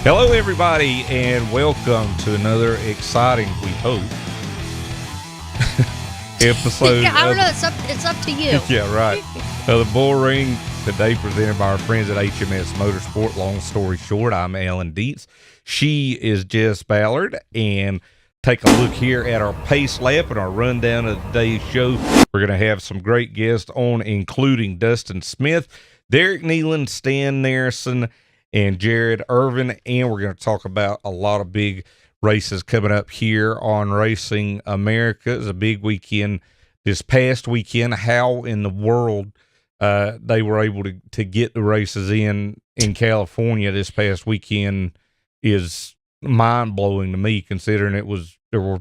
Hello, everybody, and welcome to another exciting, we hope, episode. I don't know. It's up to you. Yeah, right. The Bullring, today presented by our friends at HMS Motorsport. Long story short, I'm Alan Dietz. She is Jess Ballard, and take a look here at our pace lap and our rundown of today's show. We're going to have some great guests on, including Dustin Smith, Derek Kneeland, Stan Narrison, and Jared Irvan, and we're going to talk about a lot of big races coming up here on Racing America. It's a big weekend this past weekend. How in the world they were able to get the races in California this past weekend is mind-blowing to me, considering there were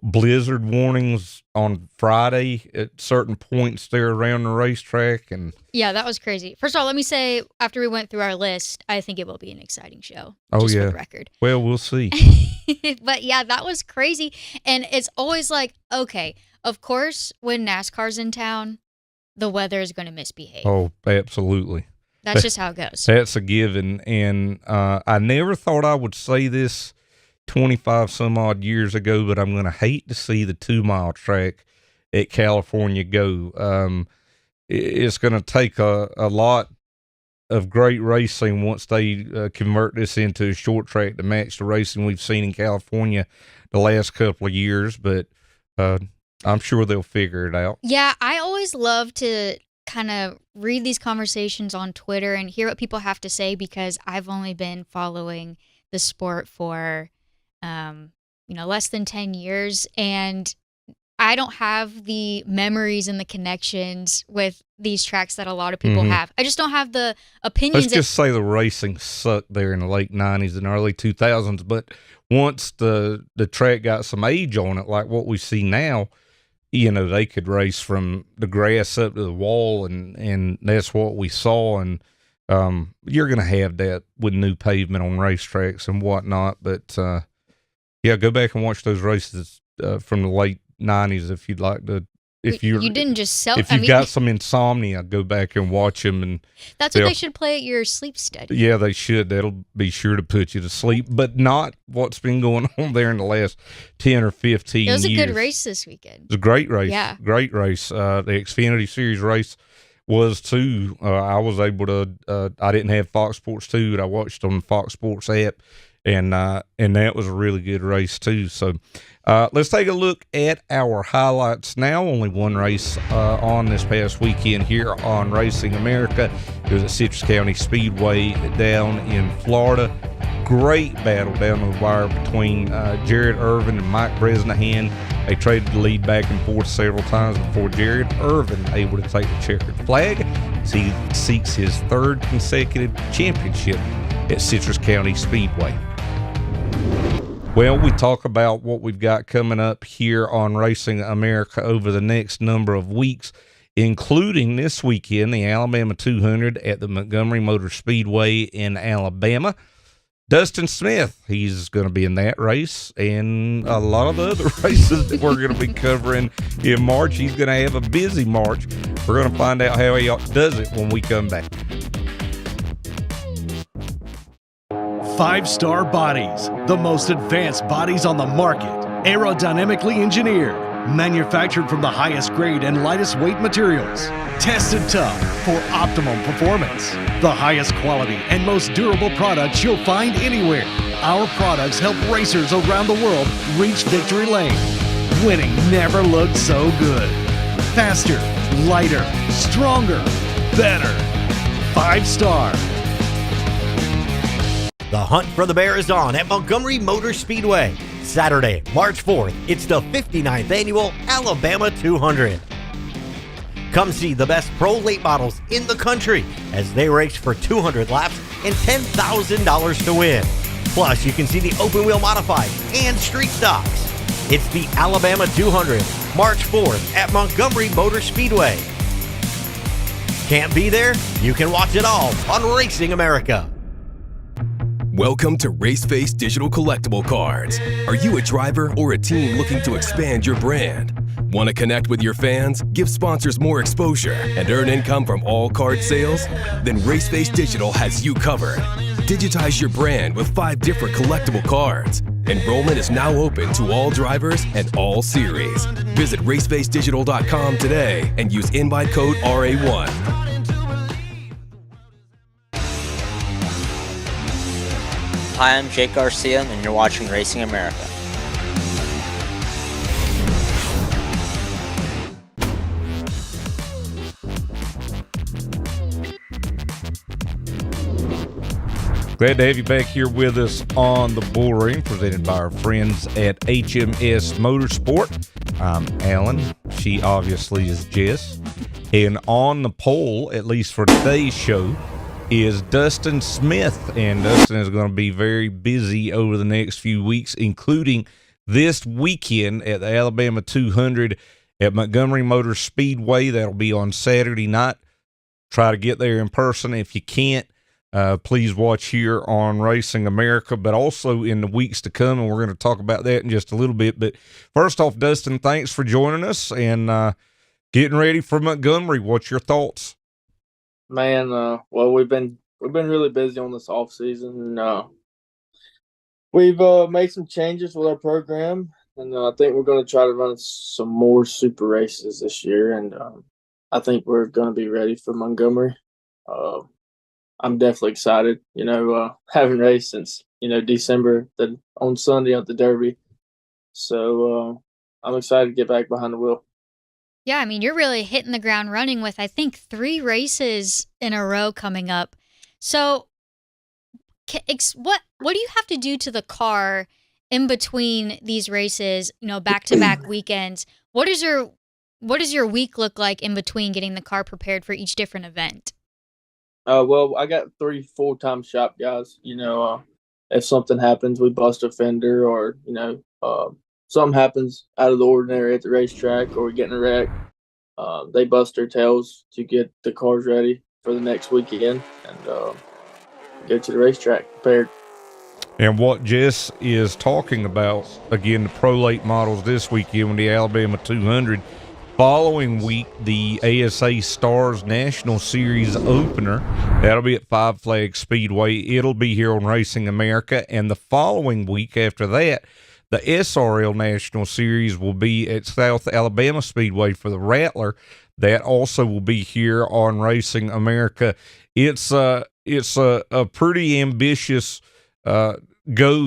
blizzard warnings on Friday at certain points there around the racetrack. And yeah, that was crazy. First of all, let me say, after we went through our list, I think it will be an exciting show. Oh, just yeah. For the record. Well, we'll see. But yeah, that was crazy. And it's always like, okay, of course, when NASCAR's in town, the weather is going to misbehave. Oh, absolutely. That's just how it goes. That's a given. And I never thought I would say this 25 some odd years ago, but I'm going to hate to see the 2-mile track at California go. It's going to take a lot of great racing once they convert this into a short track to match the racing we've seen in California the last couple of years, but I'm sure they'll figure it out. Yeah, I always love to kind of read these conversations on Twitter and hear what people have to say, because I've only been following the sport for less than 10 years, and I don't have the memories and the connections with these tracks that a lot of people have. I just don't have the opinions. Let's just say the racing sucked there in the late 90s and early 2000s, but once the track got some age on it, like what we see now, they could race from the grass up to the wall, and that's what we saw. And you're going to have that with new pavement on racetracks and whatnot, but yeah, go back and watch those races from the late 90s if you'd like to. If you didn't just sell. If you've got some insomnia, go back and watch them. And that's what they should play at your sleep study. Yeah, they should. That'll be sure to put you to sleep, but not what's been going on there in the last 10 or 15 years. It was a good race this weekend. It was a great race. Yeah. Great race. The Xfinity Series race was too. I was able to, I didn't have Fox Sports 2, but I watched on the Fox Sports app. And that was a really good race too. So let's take a look at our highlights now. Only one race on this past weekend here on Racing America. It was at Citrus County Speedway down in Florida. Great battle down the wire between Jared Irvan and Mike Bresnahan. They traded the lead back and forth several times before Jared Irvan able to take the checkered flag as he seeks his third consecutive championship at Citrus County Speedway. Well, we talk about what we've got coming up here on Racing America over the next number of weeks, including this weekend, the Alabama 200 at the Montgomery Motor Speedway in Alabama. Dustin Smith, he's going to be in that race and a lot of the other races that we're going to be covering in March. He's going to have a busy March. We're going to find out how he does it when we come back. 5-star bodies, the most advanced bodies on the market, aerodynamically engineered, manufactured from the highest grade and lightest weight materials, tested tough for optimum performance, the highest quality and most durable products you'll find anywhere. Our products help racers around the world reach victory lane. Winning never looked so good. Faster, lighter, stronger, better. 5-star. The hunt for the bear is on at Montgomery Motor Speedway. Saturday, March 4th, it's the 59th annual Alabama 200. Come see the best pro late models in the country as they race for 200 laps and $10,000 to win. Plus, you can see the open wheel modified and street stocks. It's the Alabama 200, March 4th at Montgomery Motor Speedway. Can't be there? You can watch it all on Racing America. Welcome to Raceface Digital Collectible Cards. Are you a driver or a team looking to expand your brand? Want to connect with your fans, give sponsors more exposure, and earn income from all card sales? Then Raceface Digital has you covered. Digitize your brand with 5 different collectible cards. Enrollment is now open to all drivers and all series. Visit racefacedigital.com today and use invite code RA1. Hi, I'm Jake Garcia, and you're watching Racing America. Glad to have you back here with us on the Bullring, presented by our friends at HMS Motorsport. I'm Alan. She obviously is Jess. And on the pole, at least for today's show, is Dustin Smith. And Dustin is going to be very busy over the next few weeks, including this weekend at the Alabama 200 at Montgomery Motor Speedway. That'll be on Saturday night. Try to get there in person. If you can't, please watch here on Racing America, but also in the weeks to come, and we're going to talk about that in just a little bit. But first off, Dustin, thanks for joining us and getting ready for Montgomery. What's your thoughts? Man, well, we've been really busy on this off season. We've made some changes with our program, and I think we're going to try to run some more super races this year. And I think we're going to be ready for Montgomery. I'm definitely excited. Haven't raced since December on Sunday at the Derby, so I'm excited to get back behind the wheel. Yeah, I mean, you're really hitting the ground running with, I think, 3 races in a row coming up. So what do you have to do to the car in between these races, back-to-back weekends? What does your week look like in between getting the car prepared for each different event? Well, I got 3 full-time shop guys. If something happens, we bust a fender, or something happens out of the ordinary at the racetrack, or we get in a wreck, they bust their tails to get the cars ready for the next weekend and go to the racetrack prepared. And what Jess is talking about, again, the Pro Late models this weekend with the Alabama 200. Following week, the ASA Stars National Series opener. That'll be at Five Flags Speedway. It'll be here on Racing America. And the following week after that, the SRL National Series will be at South Alabama Speedway for the Rattler. That also will be here on Racing America. It's a pretty ambitious go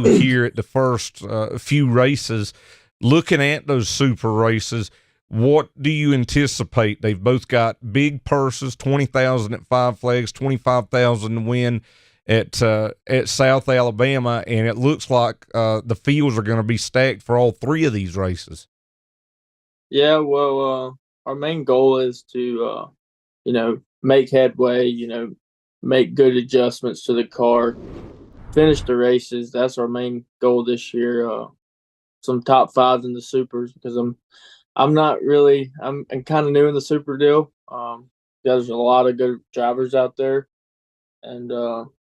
here at the first few races. Looking at those super races, what do you anticipate? They've both got big purses, $20,000 at Five Flags, $25,000 to win at South Alabama, and it looks like the fields are going to be stacked for all 3 of these races. Yeah, well, our main goal is to, make headway, make good adjustments to the car, finish the races. That's our main goal this year. Some top 5s in the supers, because I'm kind of new in the super deal. There's a lot of good drivers out there, and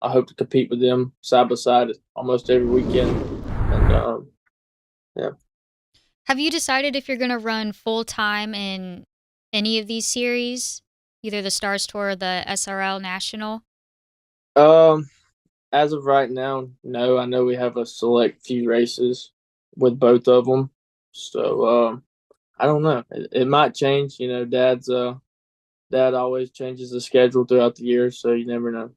I hope to compete with them side by side almost every weekend. And yeah. Have you decided if you're going to run full time in any of these series, either the Stars Tour or the SRL National? As of right now, no. I know we have a select few races with both of them, so I don't know. It might change. Dad always changes the schedule throughout the year, so you never know.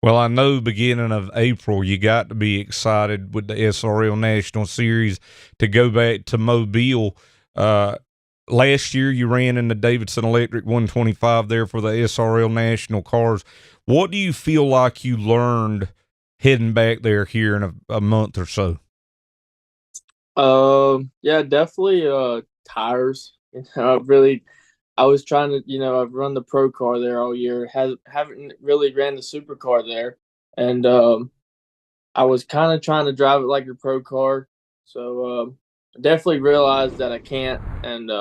Well, I know beginning of April, you got to be excited with the SRL National Series to go back to Mobile. Last year, you ran in the Davidson Electric 125 there for the SRL National cars. What do you feel like you learned heading back there here in a month or so? Yeah, definitely tires. I was trying to, I've run the pro car there all year. Haven't really ran the super car there, and I was kind of trying to drive it like a pro car. So definitely realized that I can't, and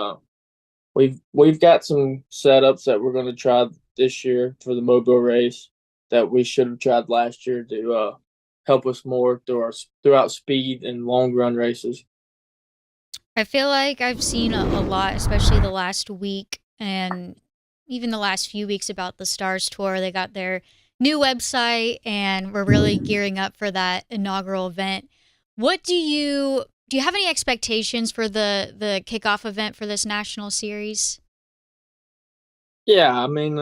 we've got some setups that we're going to try this year for the Mobile race that we should have tried last year to help us more throughout speed and long run races. I feel like I've seen a lot, especially the last week and even the last few weeks, about the Stars Tour. They got their new website and we're really gearing up for that inaugural event. What do you have any expectations for the kickoff event for this national series? Yeah, I mean,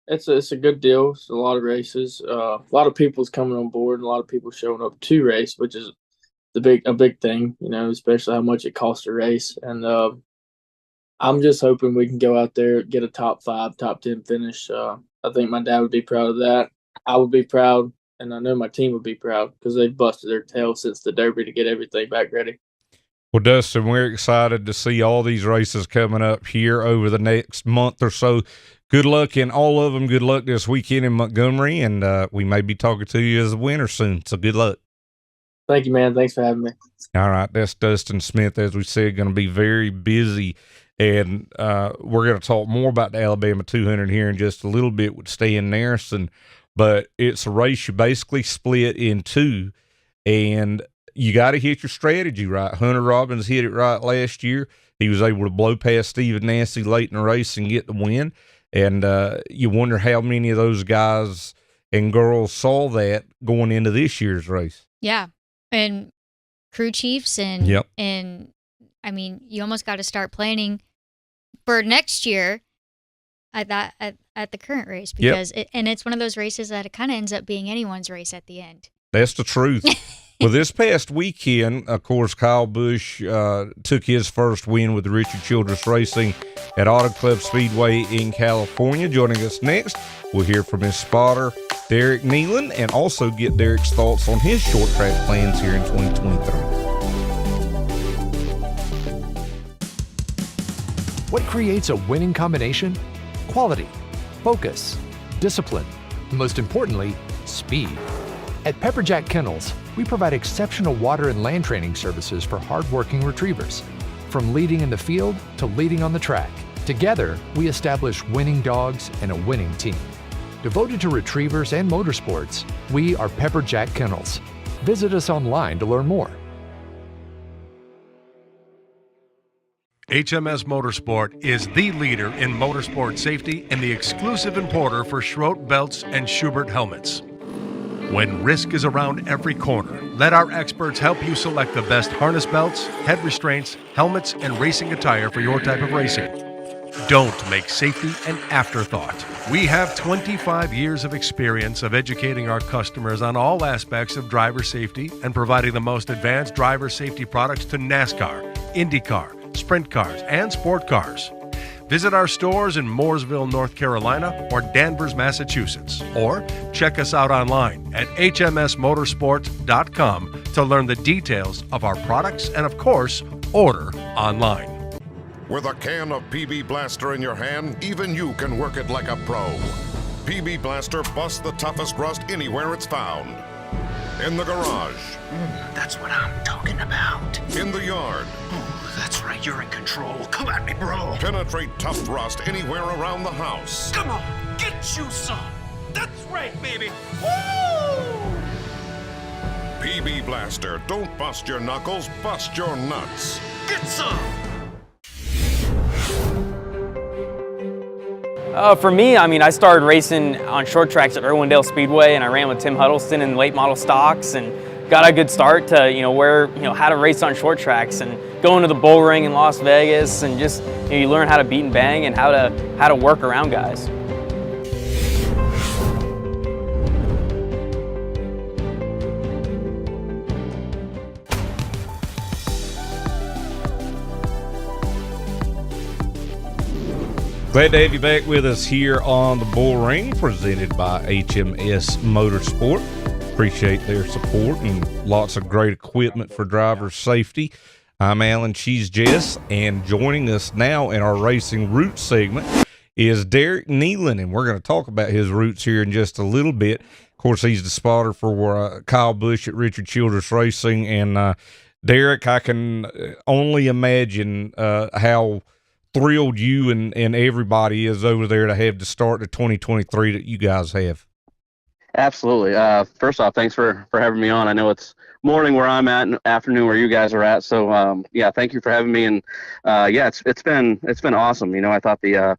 it's a good deal. It's a lot of races. A lot of people's coming on board. A lot of people showing up to race, which is a big thing. Especially how much it costs to race. And I'm just hoping we can go out there, get a top 5, top 10 finish. I think my dad would be proud of that. I would be proud, and I know my team would be proud because they've busted their tail since the Derby to get everything back ready. Well, Dustin, we're excited to see all these races coming up here over the next month or so. Good luck in all of them. Good luck this weekend in Montgomery, and we may be talking to you as a winner soon. So good luck. Thank you, man. Thanks for having me. All right, that's Dustin Smith, as we said, going to be very busy, and we're going to talk more about the Alabama 200 here in just a little bit with Stan Narrison, but it's a race you basically split in two, and you got to hit your strategy right. Hunter Robbins hit it right last year. He was able to blow past Stephen Nancy late in the race and get the win, and you wonder how many of those guys and girls saw that going into this year's race. Yeah, and crew chiefs and Yep. and I mean, you almost got to start planning for next year at the current race, because it's one of those races that it kind of ends up being anyone's race at the end. That's the truth. Well, this past weekend, of course, Kyle Busch took his first win with Richard Childress Racing at Auto Club Speedway in California. Joining us next, we'll hear from his spotter, Derek Kneeland, and also get Derek's thoughts on his short track plans here in 2023. What creates a winning combination? Quality, focus, discipline, and most importantly, speed. At Pepperjack Kennels, we provide exceptional water and land training services for hardworking retrievers. From leading in the field to leading on the track, together we establish winning dogs and a winning team. Devoted to retrievers and motorsports, we are Pepperjack Kennels. Visit us online to learn more. HMS Motorsport is the leader in motorsport safety and the exclusive importer for Schroth belts and Schubert helmets. When risk is around every corner, let our experts help you select the best harness belts, head restraints, helmets, and racing attire for your type of racing. Don't make safety an afterthought. We have 25 years of experience of educating our customers on all aspects of driver safety and providing the most advanced driver safety products to NASCAR, IndyCar, sprint cars, and sport cars. Visit our stores in Mooresville, North Carolina, or Danvers, Massachusetts, or check us out online at hmsmotorsport.com to learn the details of our products and, of course, order online. With a can of PB Blaster in your hand, even you can work it like a pro. PB Blaster busts the toughest rust anywhere it's found. In the garage. That's what I'm talking about. In the yard. Oh, that's right, you're in control. Come at me, bro. Penetrate tough rust anywhere around the house. Come on, get you some. That's right, baby. Woo! PB Blaster. Don't bust your knuckles, bust your nuts. Get some. For me, I started racing on short tracks at Irwindale Speedway, and I ran with Tim Huddleston in late model stocks, and got a good start to how to race on short tracks, and going to the Bullring in Las Vegas, and just you learn how to beat and bang and how to work around guys. Glad to have you back with us here on the Bullring, presented by HMS Motorsport. Appreciate their support and lots of great equipment for driver safety. I'm Alan Cheese Jess, and joining us now in our Racing Roots segment is Derek Kneeland, and we're going to talk about his roots here in just a little bit. Of course, he's the spotter for Kyle Busch at Richard Childress Racing, and Derek, I can only imagine how thrilled you and everybody is over there to have the start of 2023 that you guys have. Absolutely. First off, thanks for having me on. I know it's morning where I'm at and afternoon where you guys are at. So yeah, thank you for having me. And yeah, it's been awesome. You know, I thought the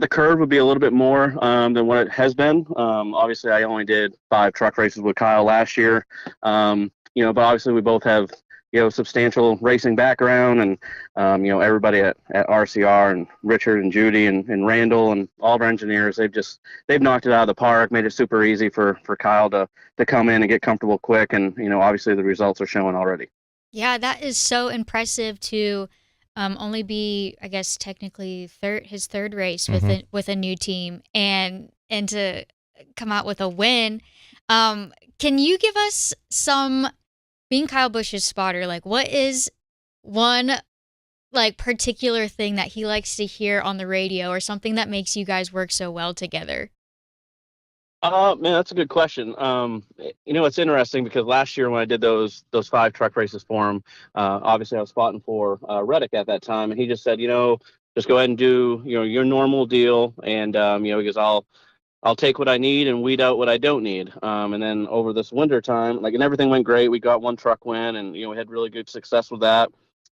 curve would be a little bit more than what it has been. Obviously, I only did 5 truck races with Kyle last year. You know, but obviously we both have, you know, substantial racing background, and you know, everybody at RCR and Richard and Judy and Randall and all of our engineers, they've knocked it out of the park, made it super easy for Kyle to come in and get comfortable quick, and you know, obviously the results are showing already. Yeah, that is so impressive to only be, I guess, technically his third race with a new team, and to come out with a win. Can you give us some, being Kyle Busch's spotter, like what is one like particular thing that he likes to hear on the radio, or something that makes you guys work so well together? Man, that's a good question. You know, it's interesting because last year when I did those 5 truck races for him, obviously I was spotting for Reddick at that time, and he just said, you know, just go ahead and do, you know, your normal deal, and you know, because I'll take what I need and weed out what I don't need. And then over this winter time, like, and everything went great. We got 1 truck win, and you know, we had really good success with that.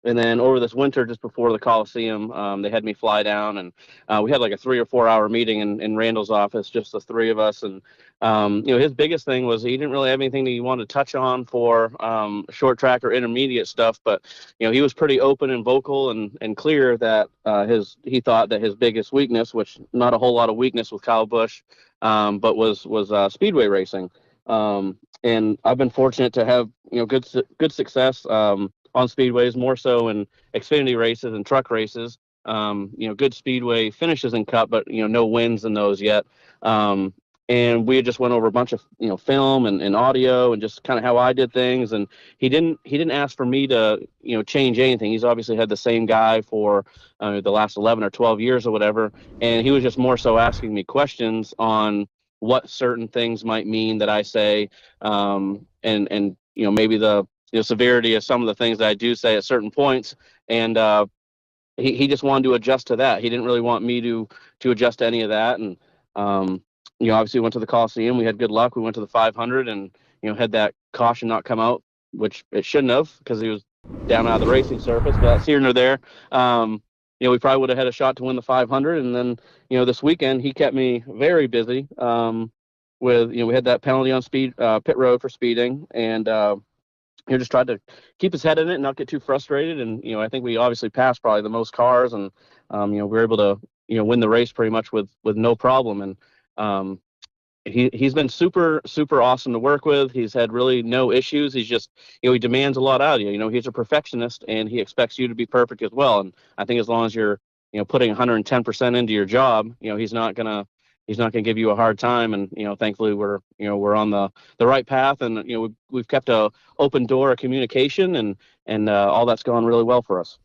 And then over this winter, just before the Coliseum, they had me fly down, and we had like a 3 or 4 hour meeting in Randall's office, just the 3 of us. And you know, his biggest thing was he didn't really have anything that he wanted to touch on for short track or intermediate stuff, but you know, he was pretty open and vocal and clear that he thought that his biggest weakness, which not a whole lot of weakness with Kyle Busch, but was speedway racing. And I've been fortunate to have, you know, good success on speedways, more so in Xfinity races and truck races. You know, good speedway finishes in Cup, but you know, no wins in those yet. And we just went over a bunch of, you know, film and audio and just kind of how I did things. And he didn't ask for me to, you know, change anything. He's obviously had the same guy for the last 11 or 12 years or whatever. And he was just more so asking me questions on what certain things might mean that I say, and you know, maybe the, you know, severity of some of the things that I do say at certain points. And he just wanted to adjust to that. He didn't really want me to adjust to any of that. And you know, obviously we went to the Coliseum. We had good luck. We went to the 500, and you know, had that caution not come out, which it shouldn't have, because he was down out of the racing surface. But that's here nor there. You know, we probably would have had a shot to win the 500. And then, you know, this weekend he kept me very busy with, you know, we had that penalty on pit road for speeding, and you know, just tried to keep his head in it and not get too frustrated. And, you know, I think we obviously passed probably the most cars, and, you know, we were able to, you know, win the race pretty much with no problem. And he's been super, super awesome to work with. He's had really no issues. He's just, you know, he demands a lot out of you. You know, he's a perfectionist, and he expects you to be perfect as well. And I think as long as you're, you know, putting 110% into your job, you know, he's not gonna give you a hard time. And, you know, thankfully we're on the right path, and, you know, we've kept a open door of communication, and all that's gone really well for us.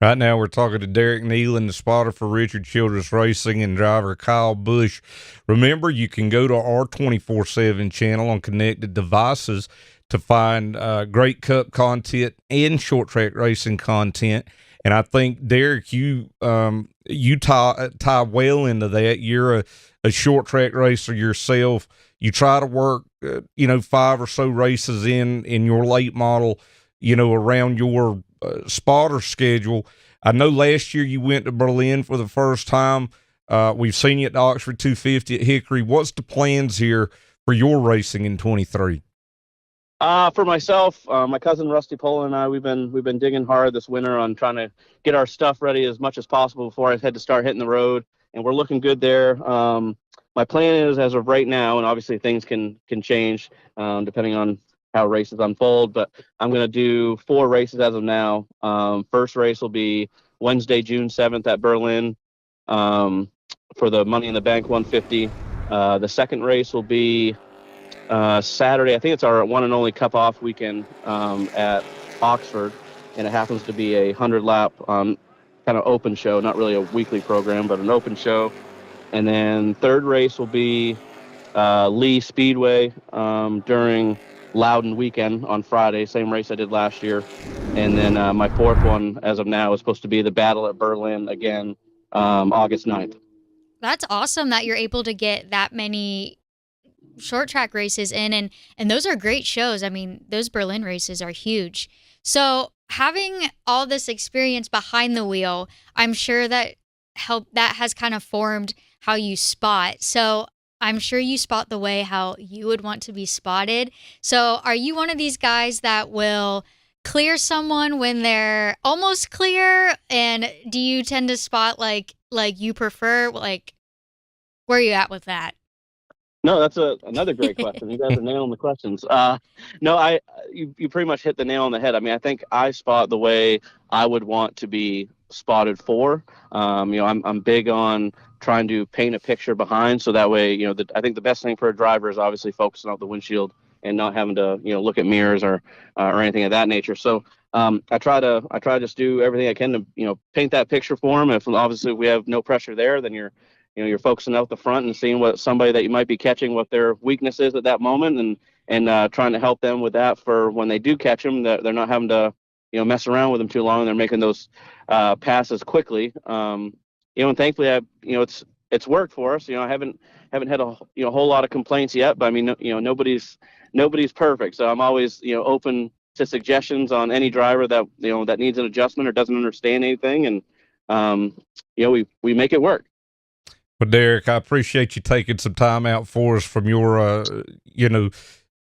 Right now we're talking to Derek Kneeland, the spotter for Richard Childress Racing, and driver Kyle Busch. Remember, you can go to our 24/7 channel on connected devices to find great Cup content and short track racing content. And I think, Derek, you tie well into that. You're a short track racer yourself. You try to work, you know, 5 or so races in your late model, you know, around your spotter schedule. I know last year you went to Berlin for the first time. We've seen you at the Oxford 250 at Hickory. What's the plans here for your racing in 23? For myself, my cousin Rusty Poland and I, we've been digging hard this winter on trying to get our stuff ready as much as possible before I had to start hitting the road, and we're looking good there. My plan is, as of right now, and obviously things can change depending on how races unfold, but I'm going to do 4 races as of now. First race will be Wednesday, June 7th at Berlin for the Money in the Bank 150. The second race will be Saturday. I think it's our one and only Cup off weekend at Oxford, and it happens to be a 100-lap kind of open show, not really a weekly program, but an open show. And then third race will be Lee Speedway during Loudon weekend on Friday, same race I did last year. And then my fourth one as of now is supposed to be the Battle at Berlin again, August 9th. That's awesome that you're able to get that many short track races in, and those are great shows. I mean, those Berlin races are huge. So having all this experience behind the wheel, I'm sure that has kind of formed how you spot. So I'm sure you spot the way how you would want to be spotted. So are you one of these guys that will clear someone when they're almost clear? And do you tend to spot like you prefer, like, where are you at with that? No, that's another great question. You guys are nailing the questions. No, you pretty much hit the nail on the head. I mean, I think I spot the way I would want to be spotted for. I'm big on trying to paint a picture behind, so that way, I think the best thing for a driver is obviously focusing on the windshield and not having to, look at mirrors or anything of that nature. So I try to just do everything I can to, paint that picture for them. If obviously we have no pressure there, then you're focusing out the front and seeing what somebody that you might be catching, what their weakness is at that moment, and trying to help them with that for when they do catch them, that they're not having to, mess around with them too long. They're making those passes quickly. And thankfully, it's worked for us. I haven't had a whole lot of complaints yet, but I mean, nobody's perfect. So I'm always, open to suggestions on any driver that, that needs an adjustment or doesn't understand anything. And, we make it work. Well, Derek, I appreciate you taking some time out for us from your,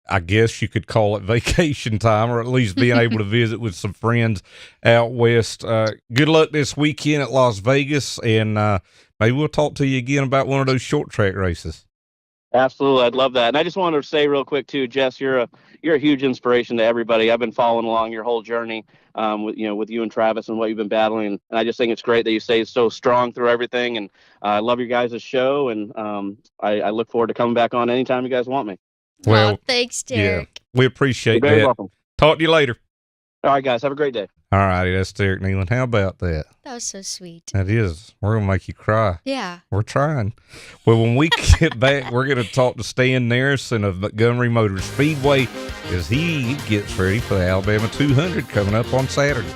I guess you could call it vacation time, or at least being able to visit with some friends out west. Good luck this weekend at Las Vegas, and maybe we'll talk to you again about one of those short track races. Absolutely. I'd love that. And I just wanted to say real quick too, Jess, you're a huge inspiration to everybody. I've been following along your whole journey, with you and Travis and what you've been battling. And I just think it's great that you stay so strong through everything. And I love your guys' show. And I look forward to coming back on anytime you guys want me. Well, thanks, Derek. Yeah, we appreciate You're very that. welcome. Talk to you later. All right, guys. Have a great day. All righty. That's Derek Kneeland. How about that? That was so sweet. That is. We're going to make you cry. Yeah. We're trying. Well, when we get back, we're going to talk to Stan Narrison of Montgomery Motor Speedway as he gets ready for the Alabama 200 coming up on Saturday.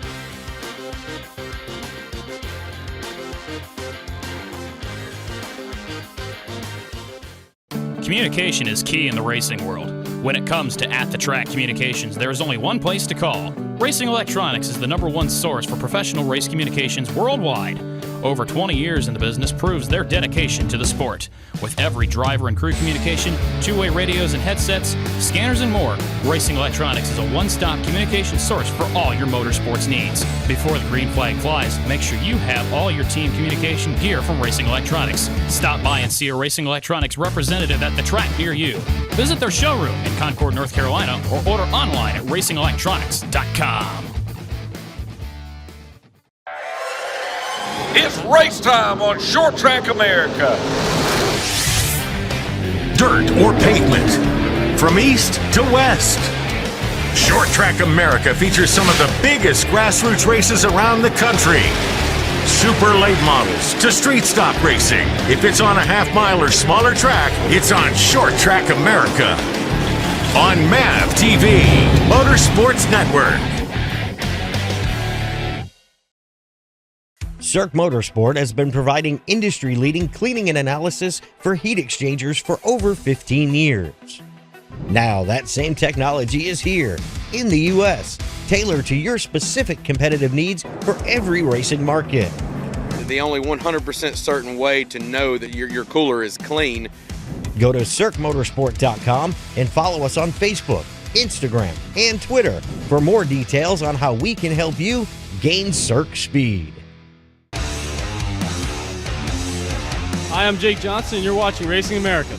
Communication is key in the racing world. When it comes to at-the-track communications, there is only one place to call. Racing Electronics is the #1 source for professional race communications worldwide. Over 20 years in the business proves their dedication to the sport. With every driver and crew communication, two-way radios and headsets, scanners and more, Racing Electronics is a one-stop communication source for all your motorsports needs. Before the green flag flies, make sure you have all your team communication gear from Racing Electronics. Stop by and see a Racing Electronics representative at the track near you. Visit their showroom in Concord, North Carolina, or order online at racingelectronics.com. It's race time on Short Track America. Dirt or pavement, from east to west. Short Track America features some of the biggest grassroots races around the country. Super late models to street stock racing. If it's on a half-mile or smaller track, it's on Short Track America. On MAV TV, Motorsports Network. Cirque Motorsport has been providing industry-leading cleaning and analysis for heat exchangers for over 15 years. Now that same technology is here in the U.S., tailored to your specific competitive needs for every racing market. The only 100% certain way to know that your cooler is clean. Go to CirqueMotorsport.com and follow us on Facebook, Instagram, and Twitter for more details on how we can help you gain Cirque speed. Hi, I'm Jake Johnson, and you're watching Racing America.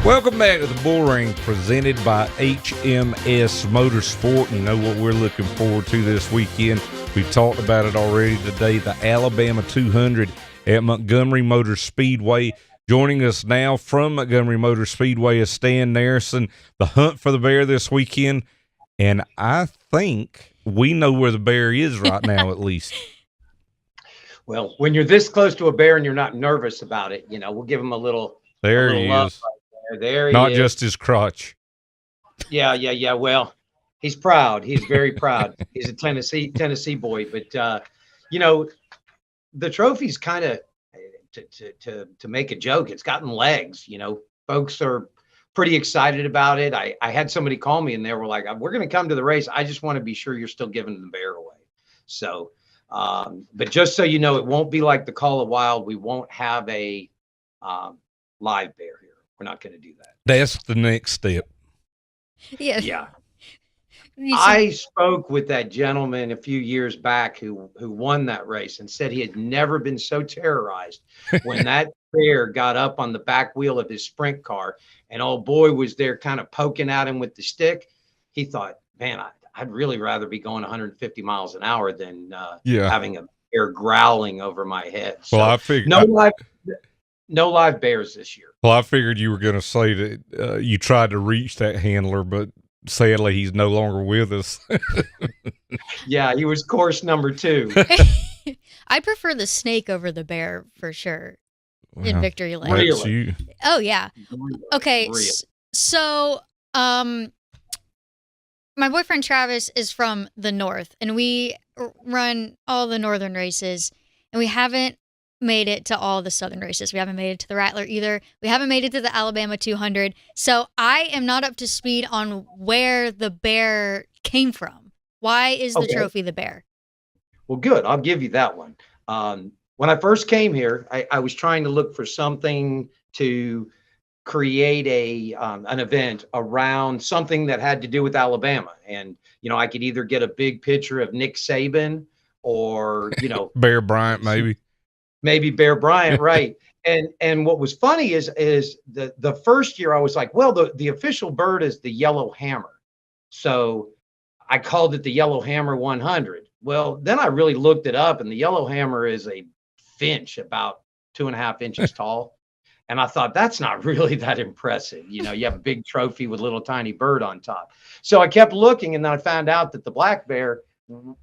Welcome back to the Bullring, presented by HMS Motorsport. You know what we're looking forward to this weekend. We've talked about it already today, the Alabama 200 at Montgomery Motor Speedway. Joining us now from Montgomery Motor Speedway is Stan Narrison. The hunt for the bear this weekend, and I think we know where the bear is right now, at least. Well, when you're this close to a bear and you're not nervous about it, we'll give him a little. There he is. Right there he Not is. just his crotch. Yeah. Well, He's proud. He's very proud. He's a Tennessee boy. But you know, the trophy's kind of to make a joke. It's gotten legs. You know, folks are pretty excited about it. I had somebody call me and they were like, "We're going to come to the race. I just want to be sure you're still giving the bear away." So, but just so you know, it won't be like the Call of Wild. We won't have a live bear here. We're not going to do that. That's the next step. Yeah. Yeah. I spoke with that gentleman a few years back who won that race and said he had never been so terrorized when that bear got up on the back wheel of his sprint car and old boy was there kind of poking at him with the stick. He thought, man, I'd really rather be going 150 miles an hour than having a bear growling over my head. So Well, I figured no live bears this year. Well, I figured you were going to say that you tried to reach that handler, but sadly he's no longer with us. Yeah, he was course number 2. I prefer the snake over the bear for sure in Well, Victory Lane. that's you. Oh yeah. Okay. Really? So, my boyfriend Travis is from the north, and we run all the northern races, and we haven't made it to all the southern races. We haven't made it to the Rattler either. We haven't made it to the Alabama 200. So I am not up to speed on where the bear came from. Why is the trophy the bear? Well, good. I'll give you that one. When I first came here, I was trying to look for something to create an event around something that had to do with Alabama. And, you know, I could either get a big picture of Nick Saban or, you know, Bear Bryant, maybe Bear Bryant. Right. And what was funny is the first year I was like, well, the official bird is the yellow hammer. So I called it the Yellow Hammer 100. Well, then I really looked it up, and the yellow hammer is a finch about 2.5 inches tall. And I thought, that's not really that impressive. You know, you have a big trophy with a little tiny bird on top. So I kept looking, and then I found out that the black bear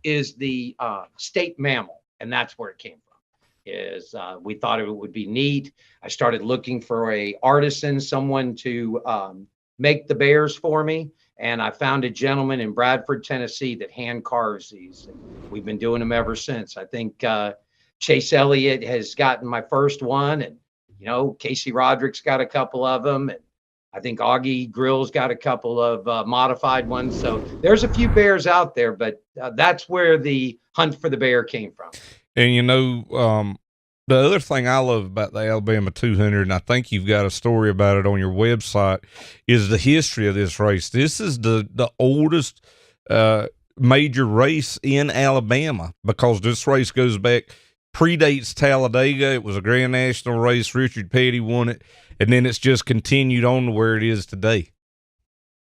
is the state mammal, and that's where it came from. We thought it would be neat. I started looking for a artisan, someone to make the bears for me. And I found a gentleman in Bradford, Tennessee that hand carves these. And we've been doing them ever since. I think Chase Elliott has gotten my first one, and you know, Casey Roderick's got a couple of them, and I think Augie Grill's got a couple of modified ones. So there's a few bears out there, but that's where the hunt for the bear came from. And you know, the other thing I love about the Alabama 200, and I think you've got a story about it on your website, is the history of this race. This is the oldest major race in Alabama, because this race goes back, predates Talladega. It was a Grand National race. Richard Petty won it, and then it's just continued on to where it is today.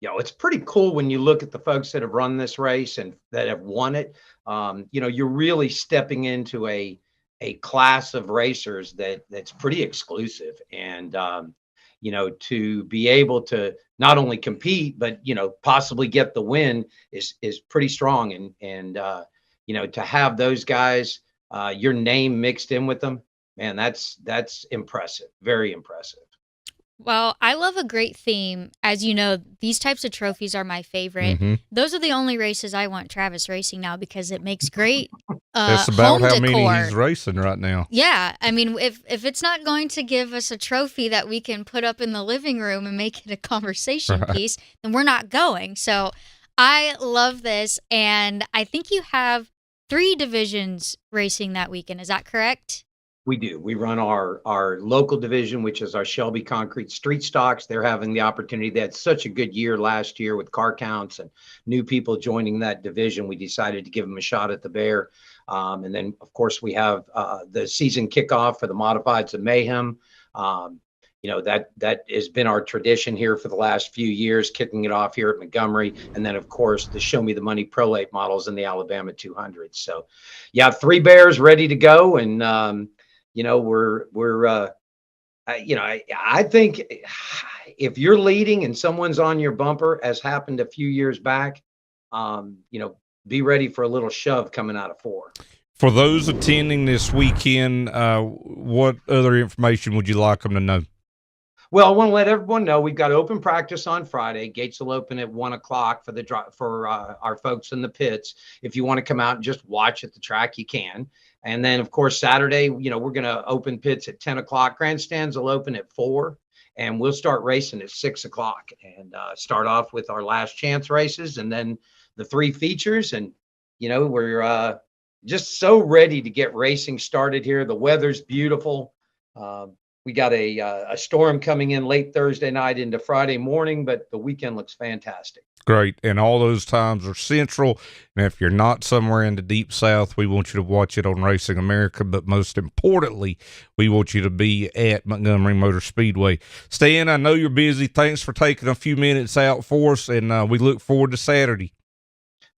You know, it's pretty cool when you look at the folks that have run this race and that have won it. You know, you're really stepping into a class of racers that's pretty exclusive. And, you know, to be able to not only compete, but, you know, possibly get the win is pretty strong. And you know, to have those guys, your name mixed in with them, man, that's impressive. Very impressive. Well, I love a great theme. As you know, these types of trophies are my favorite. Mm-hmm. Those are the only races I want Travis racing now, because it makes great That's about home how decor. many he's racing right now. Yeah, I mean, if it's not going to give us a trophy that we can put up in the living room and make it a conversation piece, then we're not going. So I love this, and I think you have 3 divisions racing that weekend. Is that correct? We do. We run our local division, which is our Shelby Concrete Street Stocks. They're having the opportunity. They had such a good year last year with car counts and new people joining that division. We decided to give them a shot at the bear. And then, of course, we have the season kickoff for the Modifieds of Mayhem. You know, that has been our tradition here for the last few years, kicking it off here at Montgomery. And then, of course, the Show Me the Money Pro Late models in the Alabama 200. So, yeah, 3 bears ready to go. And, you know, you know, I think if you're leading and someone's on your bumper, as happened a few years back, you know, be ready for a little shove coming out of 4. For those attending this weekend, what other information would you like them to know? Well, I want to let everyone know we've got open practice on Friday. Gates will open at 1:00 for our folks in the pits. If you want to come out and just watch at the track, you can. And then, of course, Saturday, we're going to open pits at 10:00. Grandstands will open at 4, and we'll start racing at 6:00 and start off with our last chance races, and then the 3 features. And we're just so ready to get racing started here. The weather's beautiful. We got a storm coming in late Thursday night into Friday morning, but the weekend looks fantastic. Great. And all those times are central. And if you're not somewhere in the deep south, we want you to watch it on Racing America. But most importantly, we want you to be at Montgomery Motor Speedway. Stan, I know you're busy. Thanks for taking a few minutes out for us, and we look forward to Saturday.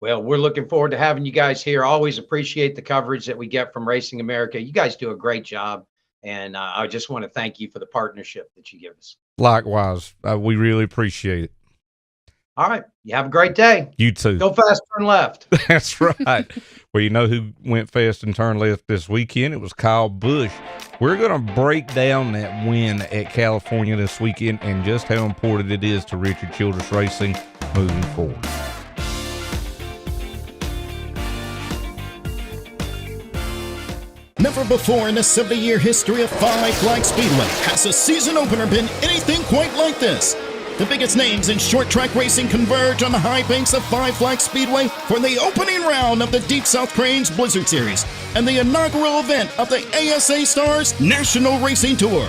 Well, we're looking forward to having you guys here. Always appreciate the coverage that we get from Racing America. You guys do a great job. And I just want to thank you for the partnership that you give us. Likewise. We really appreciate it. All right. You have a great day. You too. Go fast, turn left. That's right. Well, you know who went fast and turned left this weekend? It was Kyle Busch. We're going to break down that win at California this weekend and just how important it is to Richard Childress Racing moving forward. Never before in the 70-year history of Five Flag Speedway has a season opener been anything quite like this. The biggest names in short track racing converge on the high banks of Five Flag Speedway for the opening round of the Deep South Cranes Blizzard Series and the inaugural event of the ASA Stars National Racing Tour.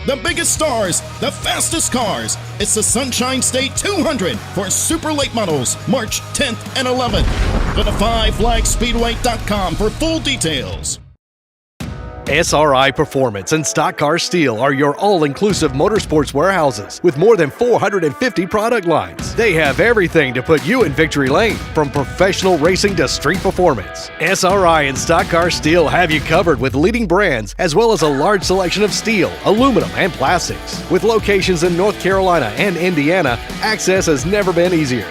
The biggest stars, the fastest cars. It's the Sunshine State 200 for super late models, March 10th and 11th. Go to FiveFlagSpeedway.com for full details. SRI Performance and Stock Car Steel are your all-inclusive motorsports warehouses with more than 450 product lines. They have everything to put you in victory lane, from professional racing to street performance. SRI and Stock Car Steel have you covered with leading brands as well as a large selection of steel, aluminum, and plastics. With locations in North Carolina and Indiana, access has never been easier.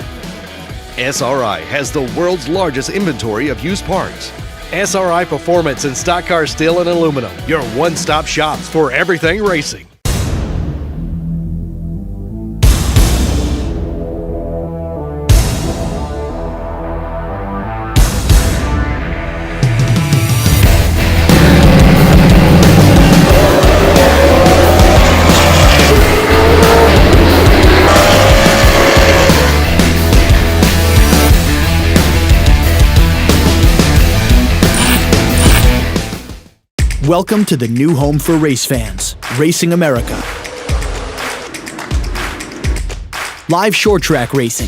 SRI has the world's largest inventory of used parts. SRI Performance and Stock Car Steel and Aluminum, your one-stop shops for everything racing. Welcome to the new home for race fans, Racing America. Live short track racing.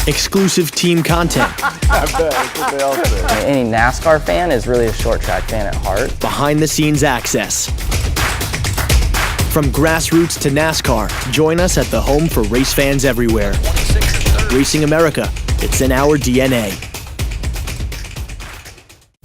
Exclusive team content. I bet, that's what they all say. Any NASCAR fan is really a short track fan at heart. Behind the scenes access. From grassroots to NASCAR, join us at the home for race fans everywhere. Racing America, it's in our DNA.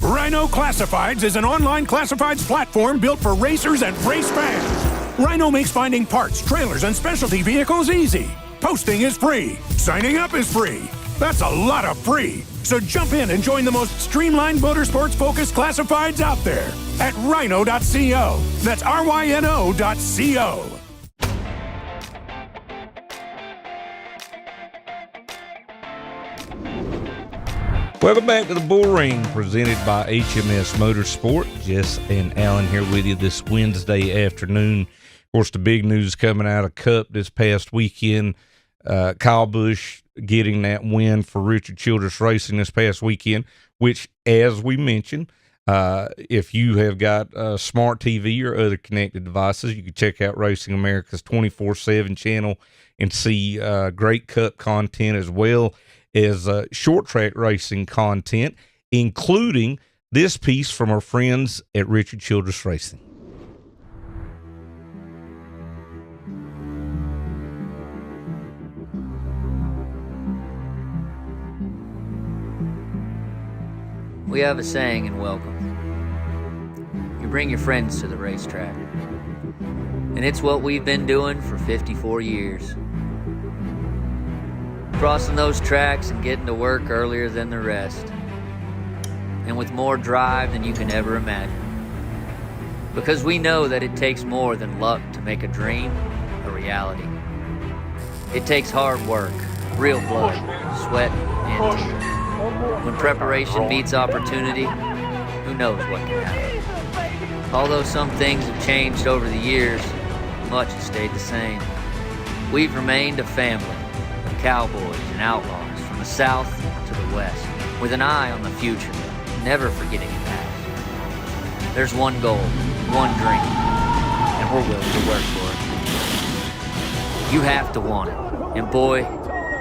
Rhino Classifieds is an online classifieds platform built for racers and race fans. Rhino makes finding parts, trailers, and specialty vehicles easy. Posting is free. Signing up is free. That's a lot of free. So jump in and join the most streamlined motorsports-focused classifieds out there at rhino.co. That's RYNO.co. Welcome back to the Bullring, presented by HMS Motorsport. Jess and Alan here with you this Wednesday afternoon. Of course, the big news coming out of Cup this past weekend, Kyle Busch getting that win for Richard Childress Racing this past weekend, which, as we mentioned, if you have got a smart TV or other connected devices, you can check out Racing America's 24/7 channel and see great Cup content as well as short track racing content, including this piece from our friends at Richard Childress Racing. We have a saying in welcome. You bring your friends to the racetrack. And it's what we've been doing for 54 years. Crossing those tracks and getting to work earlier than the rest. And with more drive than you can ever imagine. Because we know that it takes more than luck to make a dream a reality. It takes hard work, real blood, sweat, and tears. When preparation meets opportunity, who knows what can happen. Although some things have changed over the years, much has stayed the same. We've remained a family of cowboys and outlaws from the south to the west, with an eye on the future, never forgetting the past. There's one goal, one dream, and we're willing to work for it. You have to want it, and boy,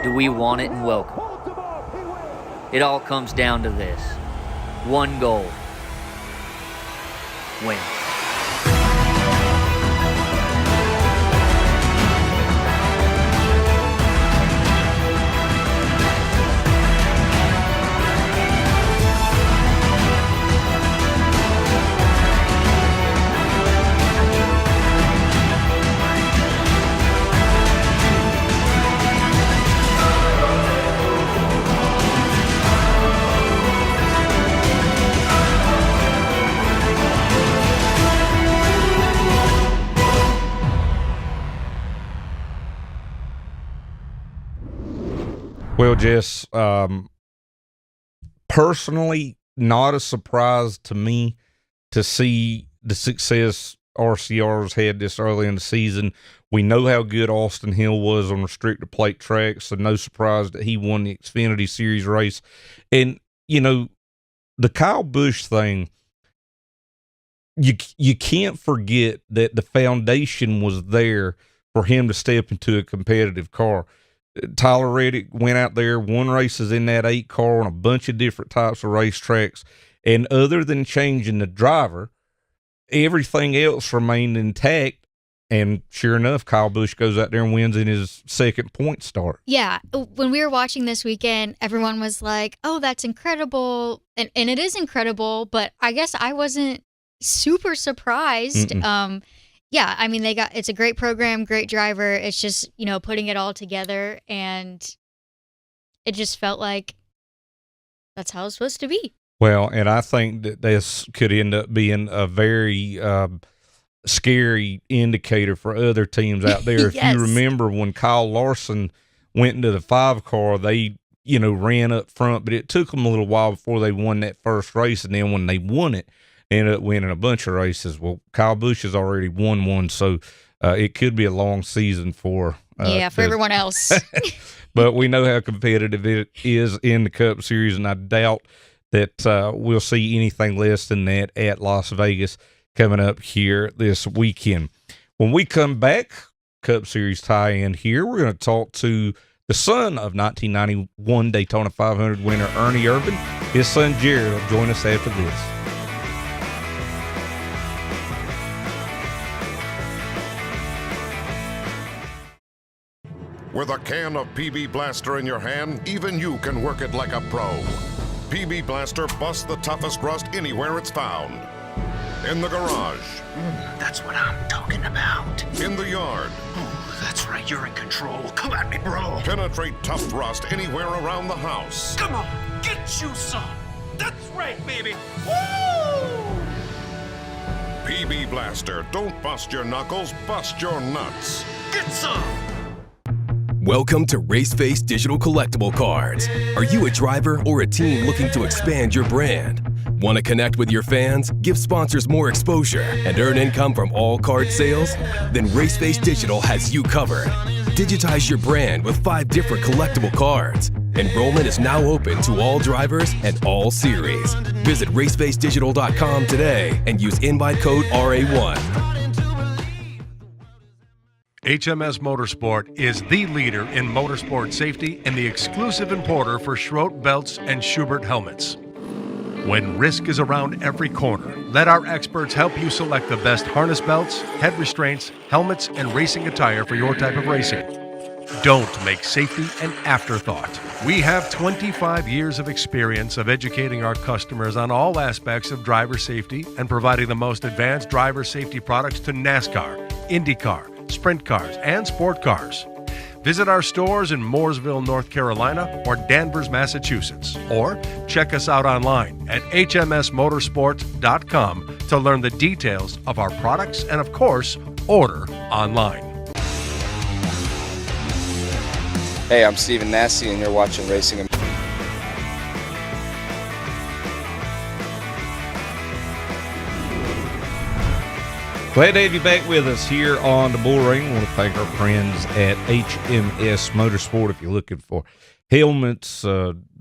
do we want it and welcome. It all comes down to this. One goal. Win. Well, Jess, personally, not a surprise to me to see the success RCR's had this early in the season. We know how good Austin Hill was on restricted plate tracks, so no surprise that he won the Xfinity Series race. And, you know, the Kyle Busch thing, you can't forget that the foundation was there for him to step into a competitive car. Tyler Reddick went out there, won races in that 8 car on a bunch of different types of racetracks, and other than changing the driver, everything else remained intact. And sure enough, Kyle Busch goes out there and wins in his second point start. Yeah. When we were watching this weekend, everyone was like, oh, that's incredible. And it is incredible, but I guess I wasn't super surprised. Yeah, I mean, it's a great program, great driver. It's just, you know, putting it all together, and it just felt like that's how it's supposed to be. Well, and I think that this could end up being a very scary indicator for other teams out there. Yes. If you remember when Kyle Larson went into the 5 car, they, you know, ran up front, but it took them a little while before they won that first race. And then when they won it, ended up winning a bunch of races. Well, Kyle Busch has already won one, so it could be a long season for everyone else. But we know how competitive it is in the Cup Series, and I doubt that we'll see anything less than that at Las Vegas coming up here this weekend. When we come back, Cup Series tie-in here, we're going to talk to the son of 1991 Daytona 500 winner Ernie Irvan. His son Jared will join us after this. With a can of PB Blaster in your hand, even you can work it like a pro. PB Blaster busts the toughest rust anywhere it's found. In the garage. That's what I'm talking about. In the yard. Oh, that's right, you're in control. Come at me, bro. Penetrate tough rust anywhere around the house. Come on, get you some. That's right, baby. Woo! PB Blaster. Don't bust your knuckles, bust your nuts. Get some. Welcome to Raceface Digital Collectible Cards. Are you a driver or a team looking to expand your brand? Want to connect with your fans, give sponsors more exposure, and earn income from all card sales? Then Raceface Digital has you covered. Digitize your brand with 5 different collectible cards. Enrollment is now open to all drivers and all series. Visit racefacedigital.com today and use invite code RA1. HMS Motorsport is the leader in motorsport safety and the exclusive importer for Schroth belts and Schubert helmets. When risk is around every corner, let our experts help you select the best harness belts, head restraints, helmets, and racing attire for your type of racing. Don't make safety an afterthought. We have 25 years of experience of educating our customers on all aspects of driver safety and providing the most advanced driver safety products to NASCAR, IndyCar, sprint cars, and sport cars. Visit our stores in Mooresville, North Carolina, or Danvers, Massachusetts, or check us out online at hmsmotorsport.com to learn the details of our products and, of course, order online. Hey, I'm Steven Nassie, and you're watching Racing America. Glad to have you back with us here on the Bullring. I want to thank our friends at HMS Motorsport. If you're looking for helmets,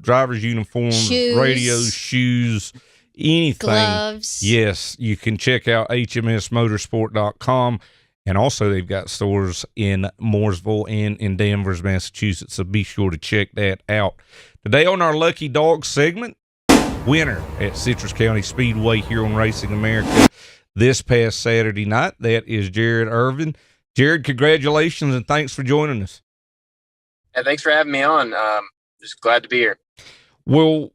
driver's uniforms, Shoes. radios, shoes, anything. Gloves. Yes, you can check out hmsmotorsport.com. And also they've got stores in Mooresville and in Danvers, Massachusetts. So be sure to check that out. Today on our Lucky Dog segment, winner at Citrus County Speedway here on Racing America this past Saturday night. That is Jared Irvan. Jared, congratulations and thanks for joining us. Yeah, thanks for having me on. Just glad to be here. Well,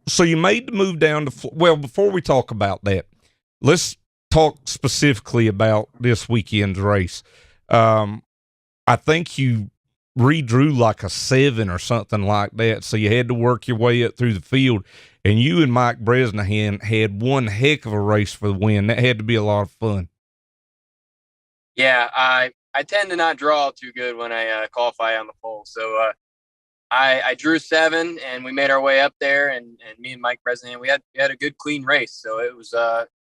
so you made the move down to, well, before we talk about that, let's talk specifically about this weekend's race. I think you redrew like a 7 or something like that, so you had to work your way up through the field, and you and Mike Bresnahan had one heck of a race for the win. That had to be a lot of fun. Yeah, I tend to not draw too good when I qualify on the pole, so I drew 7, and we made our way up there, and me and Mike Bresnahan, we had a good clean race, so it was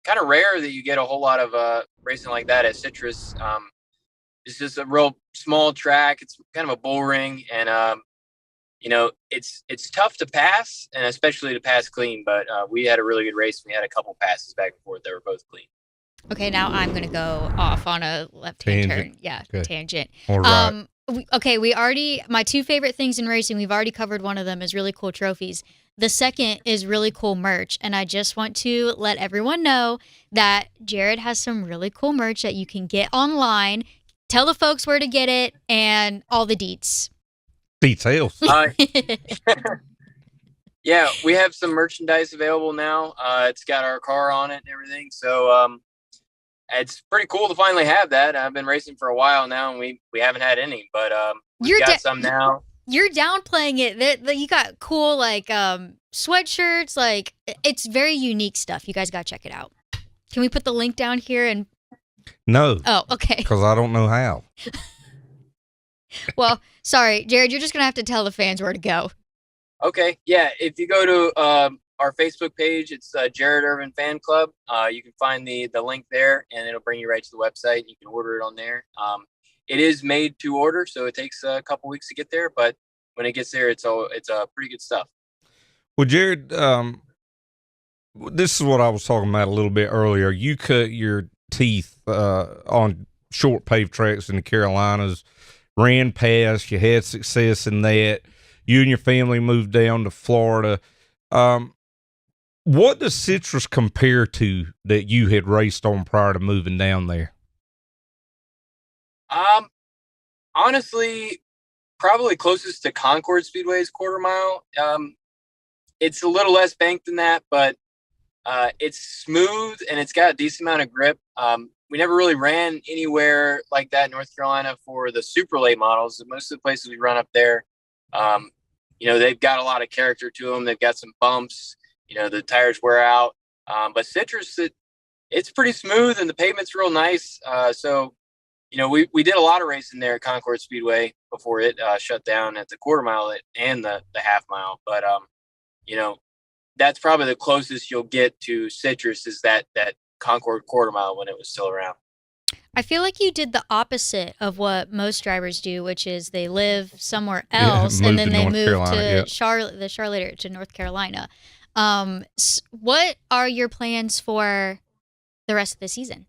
kind of rare that you get a whole lot of racing like that at Citrus. It's just a real small track. It's kind of a bullring, and it's tough to pass, and especially to pass clean. But we had a really good race. We had a couple passes back and forth that were both clean. Okay, now I'm going to go off on a left-hand turn. Yeah, okay. Tangent. All right. My 2 favorite things in racing, we've already covered one of them, is really cool trophies. The second is really cool merch, and I just want to let everyone know that Jared has some really cool merch that you can get online. Tell the folks where to get it and all the deets. Details. Yeah, we have some merchandise available now. It's got our car on it and everything, so it's pretty cool to finally have that. I've been racing for a while now, and we haven't had any, but we've got some now. You're downplaying it. You got cool sweatshirts. Like, it's very unique stuff. You guys got to check it out. Can we put the link down here? And no. Oh, okay. Because I don't know how. Well, sorry, Jared. You're just gonna have to tell the fans where to go. Okay. Yeah. If you go to our Facebook page, it's Jared Irvan Fan Club. You can find the link there, and it'll bring you right to the website. You can order it on there. It is made to order, so it takes a couple weeks to get there. But when it gets there, it's pretty good stuff. Well, Jared, this is what I was talking about a little bit earlier. You cut your teeth on short paved tracks in the Carolinas, ran past, you had success in that. You and your family moved down to Florida. What does Citrus compare to that you had raced on prior to moving down there? Honestly, probably closest to Concord Speedway's quarter mile. It's a little less banked than that, but it's smooth and it's got a decent amount of grip. We never really ran anywhere like that in North Carolina for the super late models. Most of the places we run up there, they've got a lot of character to them. They've got some bumps, the tires wear out. But Citrus, it's pretty smooth and the pavement's real nice. So we did a lot of racing there at Concord Speedway before it shut down at the quarter mile and the half mile. But, that's probably the closest you'll get to Citrus is that Concord quarter mile when it was still around. I feel like you did the opposite of what most drivers do, which is they live somewhere else and then they move to Charlotte to North Carolina. What are your plans for the rest of the season?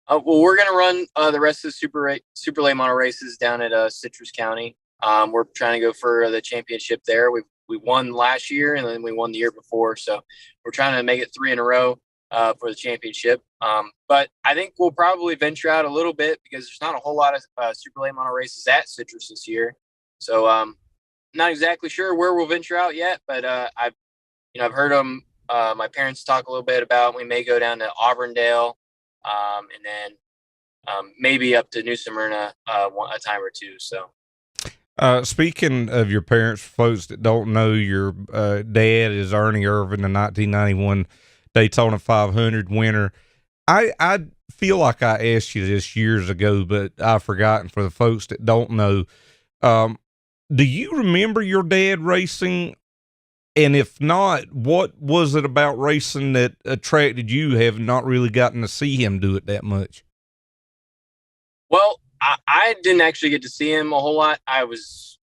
Well, we're going to run the rest of the super late model races down at Citrus County. We're trying to go for the championship there. We won last year and then we won the year before. So we're trying to make it 3 in a row for the championship. But I think we'll probably venture out a little bit because there's not a whole lot of super late model races at Citrus this year. So not exactly sure where we'll venture out yet, but I've heard them. My parents talk a little bit about we may go down to Auburndale and then maybe up to New Smyrna a time or two. So. Speaking of your parents, folks that don't know, your dad is Ernie Irvan, the 1991 Daytona 500 winner. I feel like I asked you this years ago, but I've forgotten for the folks that don't know. Do you remember your dad racing? And if not, what was it about racing that attracted you, having not really gotten to see him do it that much? Well, I didn't actually get to see him a whole lot. I was,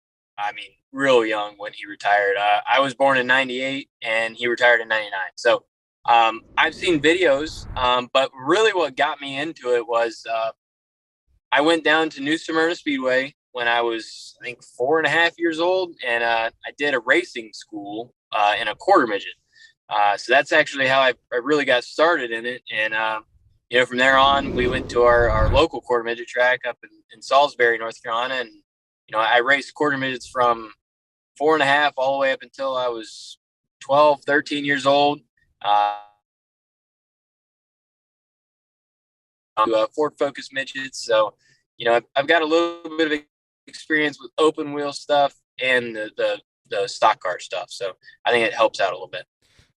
real young when he retired. I was born in 98 and he retired in 99. So I've seen videos, but really what got me into it was I went down to New Smyrna Speedway when I was, I think, 4.5 years old, and I did a racing school in a quarter midget. So that's actually how I really got started in it. And, from there on, we went to our local quarter midget track up in Salisbury, North Carolina. And, I raced quarter midgets from 4.5 all the way up until I was 12, 13 years old. Ford Focus midgets. So, I've got a little bit of experience with open wheel stuff and the stock car stuff. So I think it helps out a little bit.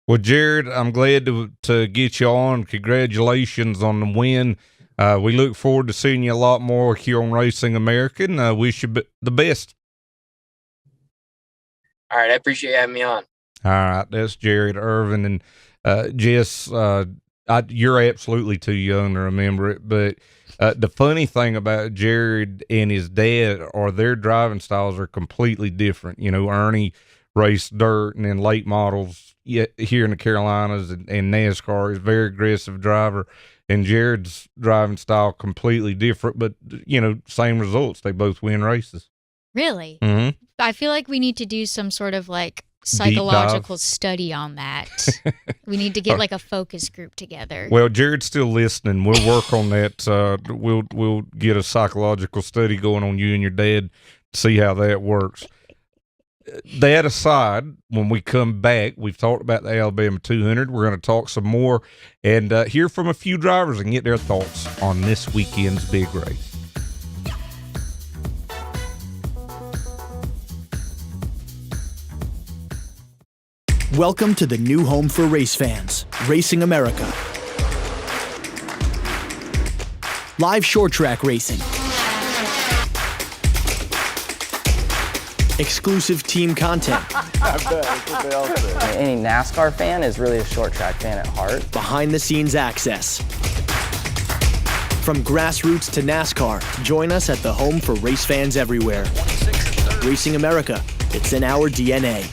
Well, Jared, I'm glad to get you on. Congratulations on the win. We look forward to seeing you a lot more here on Racing America, and wish you the best. All right. I appreciate you having me on. All right. That's Jared Irvan. And Jess, you're absolutely too young to remember it, but the funny thing about Jared and his dad are their driving styles are completely different. Ernie raced dirt and then late models here in the Carolinas and NASCAR. He's a very aggressive driver, and Jared's driving style completely different, but same results. They both win races. Really? Mm-hmm. I feel like we need to do some sort of psychological study on that. We need to get a focus group together. Well, Jared's still listening. We'll work on that. We'll get a psychological study going on you and your dad, see how that works. That aside, when we come back, we've talked about the Alabama 200. We're going to talk some more and hear from a few drivers and get their thoughts on this weekend's big race. Welcome to the new home for race fans, Racing America. Live short track racing. Exclusive team content. I bet, that's what they all say. Any NASCAR fan is really a short track fan at heart. Behind the scenes access. From grassroots to NASCAR, join us at the home for race fans everywhere. Racing America, it's in our DNA.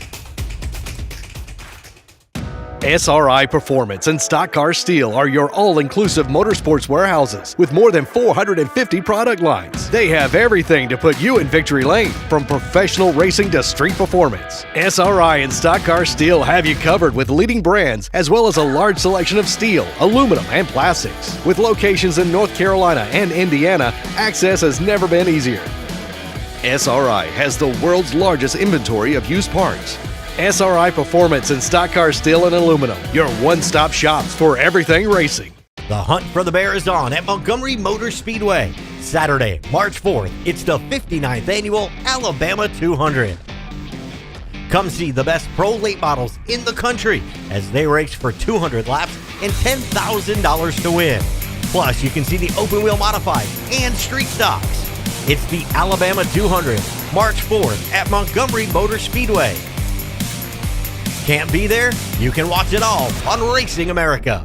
SRI Performance and Stock Car Steel are your all-inclusive motorsports warehouses with more than 450 product lines. They have everything to put you in victory lane, from professional racing to street performance. SRI and Stock Car Steel have you covered with leading brands as well as a large selection of steel, aluminum, and plastics. With locations in North Carolina and Indiana, access has never been easier. SRI has the world's largest inventory of used parts. SRI Performance and Stock Car Steel and Aluminum, your one-stop shops for everything racing. The hunt for the bear is on at Montgomery Motor Speedway. Saturday, March 4th, it's the 59th annual Alabama 200. Come see the best pro late models in the country as they race for 200 laps and $10,000 to win. Plus, you can see the open wheel modified and street stocks. It's the Alabama 200, March 4th at Montgomery Motor Speedway. Can't be there? You can watch it all on Racing America.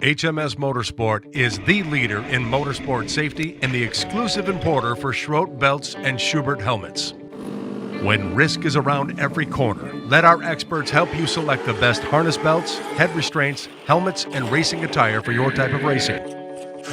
HMS Motorsport is the leader in motorsport safety and the exclusive importer for Schroth belts and Schubert helmets. When risk is around every corner, let our experts help you select the best harness belts, head restraints, helmets, and racing attire for your type of racing.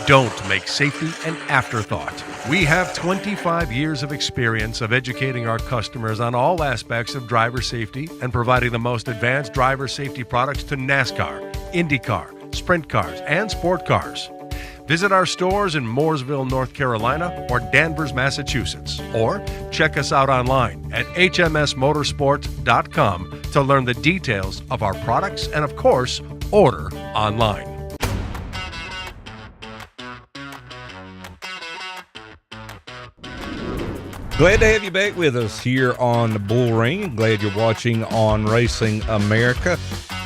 Don't make safety an afterthought. We have 25 years of experience of educating our customers on all aspects of driver safety and providing the most advanced driver safety products to NASCAR, IndyCar, sprint cars, and sport cars. Visit our stores in Mooresville, North Carolina, or Danvers, Massachusetts, or check us out online at hmsmotorsport.com to learn the details of our products and, of course, order online. Glad to have you back with us here on the Bullring. Glad you're watching on Racing America.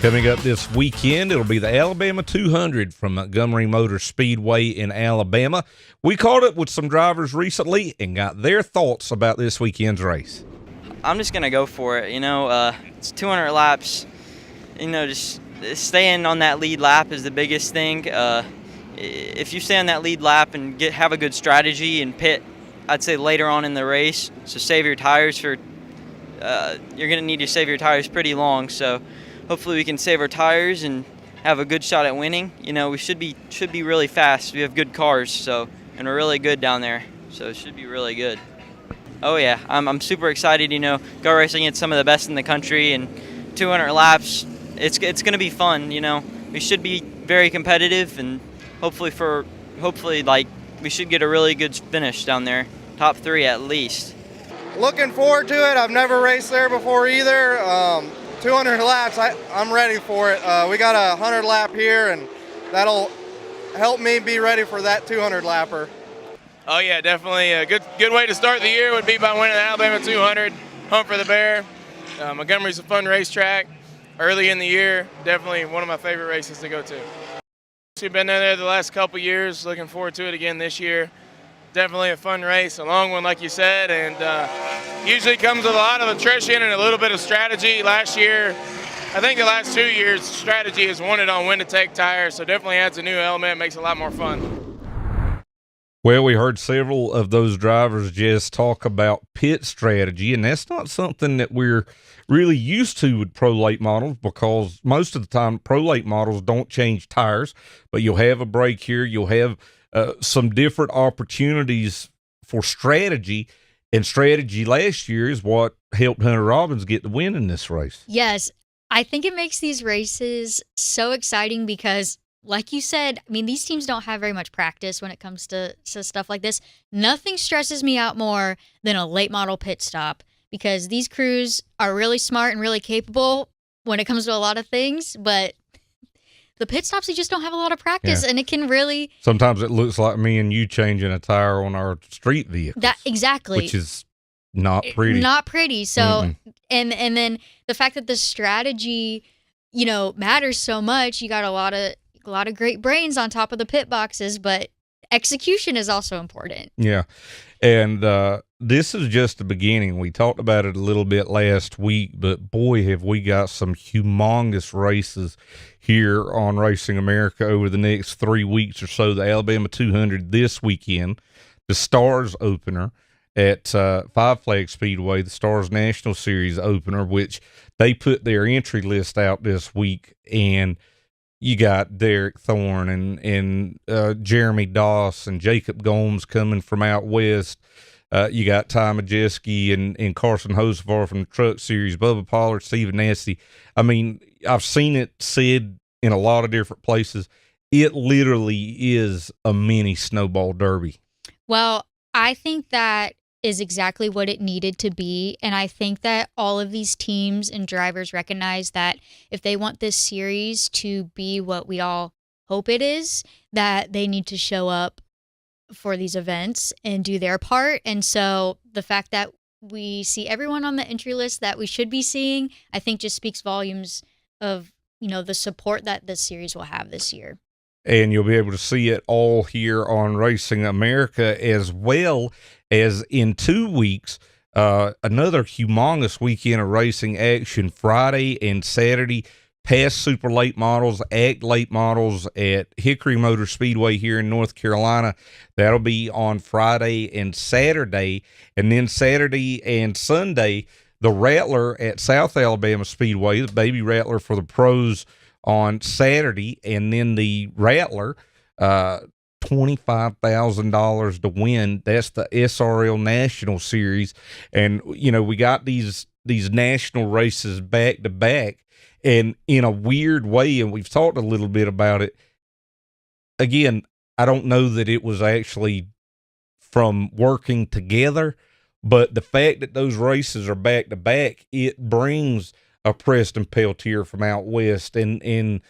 Coming up this weekend, it'll be the Alabama 200 from Montgomery Motor Speedway in Alabama. We caught up with some drivers recently and got their thoughts about this weekend's race. I'm just going to go for it. It's 200 laps. Just staying on that lead lap is the biggest thing. If you stay on that lead lap and have a good strategy and pit, I'd say later on in the race, so save your tires for you're going to need to save your tires pretty long. So hopefully we can save our tires and have a good shot at winning. We should be really fast. We have good cars, and we're really good down there, so it should be really good. Oh yeah, I'm super excited. Go racing against some of the best in the country, and 200 laps. It's going to be fun. We should be very competitive, and hopefully we should get a really good finish down there, top 3 at least. Looking forward to it. I've never raced there before either. 200 laps, I'm ready for it. We got a 100 lap here, and that'll help me be ready for that 200 lapper. Oh yeah, definitely a good way to start the year would be by winning the Alabama 200, Hunt for the Bear. Montgomery's a fun racetrack. Early in the year, definitely one of my favorite races to go to. We've been there the last couple years, looking forward to it again this year. Definitely a fun race, a long one like you said, and usually comes with a lot of attrition and a little bit of strategy. Last year, I think the last 2 years, strategy has won it on when to take tires, so definitely adds a new element, makes it a lot more fun. Well, we heard several of those drivers just talk about pit strategy, and that's not something that we're really used to with pro late models, because most of the time pro late models don't change tires, but you'll have a break here, you'll have some different opportunities for strategy, and strategy last year is what helped Hunter Robbins get the win in this race. Yes, I think it makes these races so exciting because, like you said, these teams don't have very much practice when it comes to stuff like this. Nothing stresses me out more than a late model pit stop, because these crews are really smart and really capable when it comes to a lot of things, but the pit stops, they just don't have a lot of practice, and it can really... Sometimes it looks like me and you changing a tire on our street vehicle. Exactly. Which is not pretty. Not pretty. So, and then the fact that the strategy, matters so much, you got a lot of great brains on top of the pit boxes, but execution is also important. Yeah. And this is just the beginning. We talked about it a little bit last week, but boy, have we got some humongous races here on Racing America over the next 3 weeks or so. The Alabama 200 this weekend, the Stars opener at Five Flag Speedway, the Stars National Series opener, which they put their entry list out this week, and you got Derek Thorne and Jeremy Doss and Jacob Gomes coming from out west. You got Ty Majeski and Carson Hosevar from the Truck Series, Bubba Pollard, Stephen Nasty. I've seen it said in a lot of different places. It literally is a mini snowball derby. Well, I think that is exactly what it needed to be. And I think that all of these teams and drivers recognize that if they want this series to be what we all hope it is, that they need to show up for these events and do their part. And so the fact that we see everyone on the entry list that we should be seeing, I think just speaks volumes of, the support that this series will have this year. And you'll be able to see it all here on Racing America, as well as in 2 weeks, another humongous weekend of racing action Friday and Saturday. Past Super Late Models, Act Late Models at Hickory Motor Speedway here in North Carolina. That'll be on Friday and Saturday. And then Saturday and Sunday, the Rattler at South Alabama Speedway, the Baby Rattler for the pros on Saturday. And then the Rattler, $25,000 to win. That's the SRL National Series. And, we got these national races back to back. And in a weird way, and we've talked a little bit about it, again, I don't know that it was actually from working together, but the fact that those races are back to back, it brings a Preston Peltier from out west and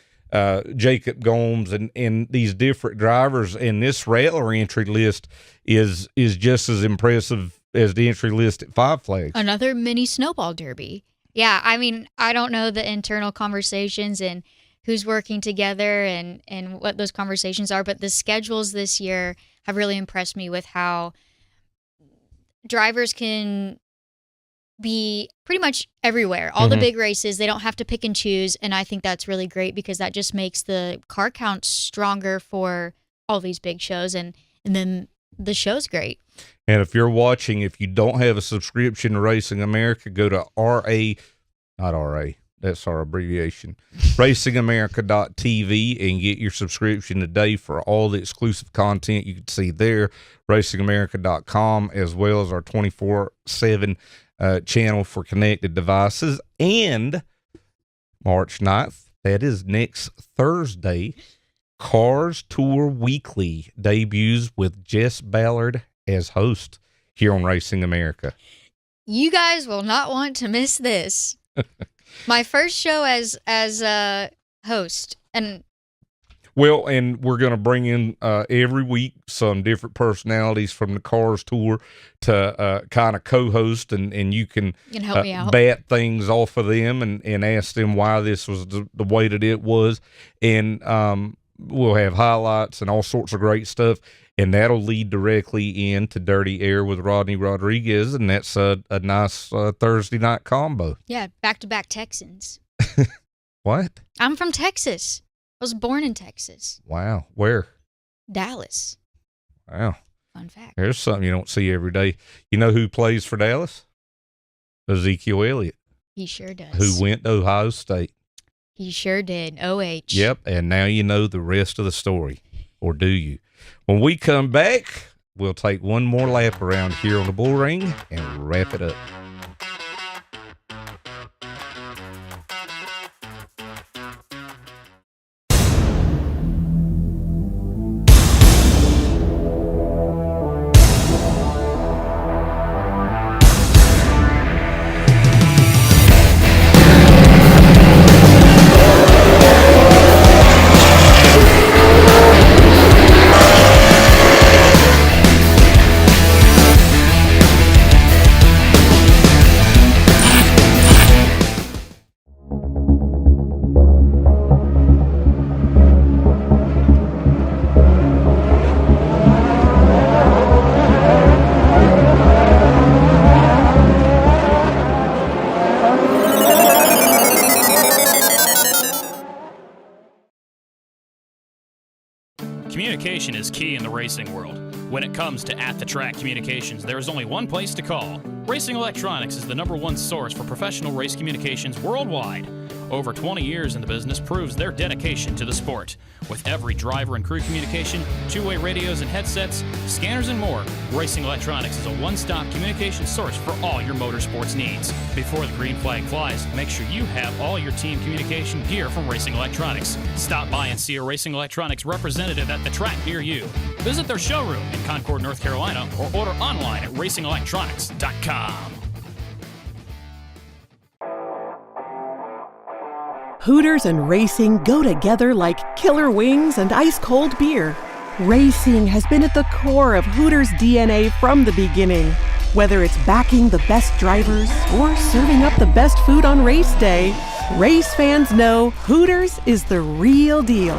Jacob Gomes and these different drivers. And this Rattler entry list is just as impressive as the entry list at Five Flags. Another mini snowball derby. Yeah, I mean, I don't know the internal conversations and who's working together and what those conversations are, but the schedules this year have really impressed me with how drivers can be pretty much everywhere. All the big races, they don't have to pick and choose, and I think that's really great because that just makes the car count stronger for all these big shows, and then the show's great. And if you're watching, if you don't have a subscription to Racing America, go to not RA, that's our abbreviation, racingamerica.tv and get your subscription today for all the exclusive content you can see there, racingamerica.com, as well as our 24/7 channel for connected devices. And March 9th, that is next Thursday, Cars Tour Weekly debuts with Jess Ballard as host here on Racing America. You guys will not want to miss this. My first show as a host, and and we're going to bring in every week some different personalities from the Cars Tour to kind of co-host, and you can help me out. bat things off of them and ask them why this was the way that it was, and we'll have highlights and all sorts of great stuff, and that'll lead directly into Dirty Air with Rodney Rodriguez, and that's a nice Thursday night combo. yeah, back-to-back Texans. What? I'm from Texas. I was born in Texas. Wow. Where? Dallas. Wow. Fun fact. There's something you don't see every day. You know who plays for Dallas? Ezekiel Elliott. He sure does. Who went to Ohio State. He sure did. OH. Yep, and now you know the rest of the story. Or do you? When we come back, we'll take one more lap around here on the Bullring and wrap it up. Communication is key in the racing world. When it comes to at-the-track communications, there is only one place to call. Racing Electronics is the #1 source for professional race communications worldwide. Over 20 years in the business proves their dedication to the sport. With every driver and crew communication, two-way radios and headsets, scanners and more, Racing Electronics is a one-stop communication source for all your motorsports needs. Before the green flag flies, make sure you have all your team communication gear from Racing Electronics. Stop by and see a Racing Electronics representative at the track near you. Visit their showroom in Concord, North Carolina, or order online at racingelectronics.com. Hooters and racing go together like killer wings and ice-cold beer. Racing has been at the core of Hooters' DNA from the beginning. Whether it's backing the best drivers or serving up the best food on race day, race fans know Hooters is the real deal.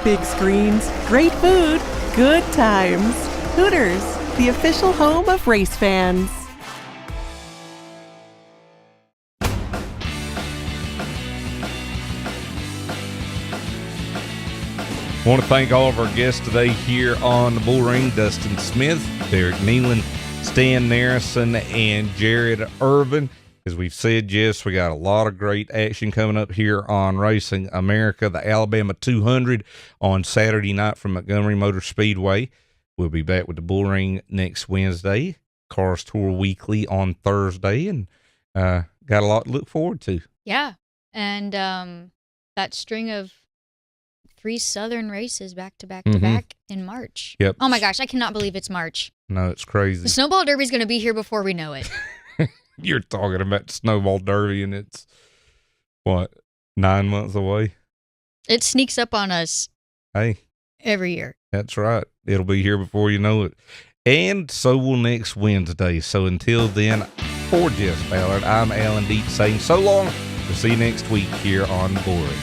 Big screens, great food, good times. Hooters, the official home of race fans. I want to thank all of our guests today here on the Bullring: Dustin Smith, Derek Kneeland, Stan Narrison, and Jared Irvan. As we've said, Jess, we got a lot of great action coming up here on Racing America. The Alabama 200 on Saturday night from Montgomery Motor Speedway. We'll be back with the Bullring next Wednesday. Cars Tour Weekly on Thursday, and got a lot to look forward to. Yeah, and that string of 3 Southern races back to back to back in March. Yep. Oh my gosh, I cannot believe it's March. No, it's crazy. The Snowball Derby's going to be here before we know it. You're talking about the Snowball Derby, and it's, 9 months away? It sneaks up on us. Hey. Every year. That's right. It'll be here before you know it. And so will next Wednesday. So until then, For Jess Ballard, I'm Alan Deet saying so long. We'll see you next week here on Bullring.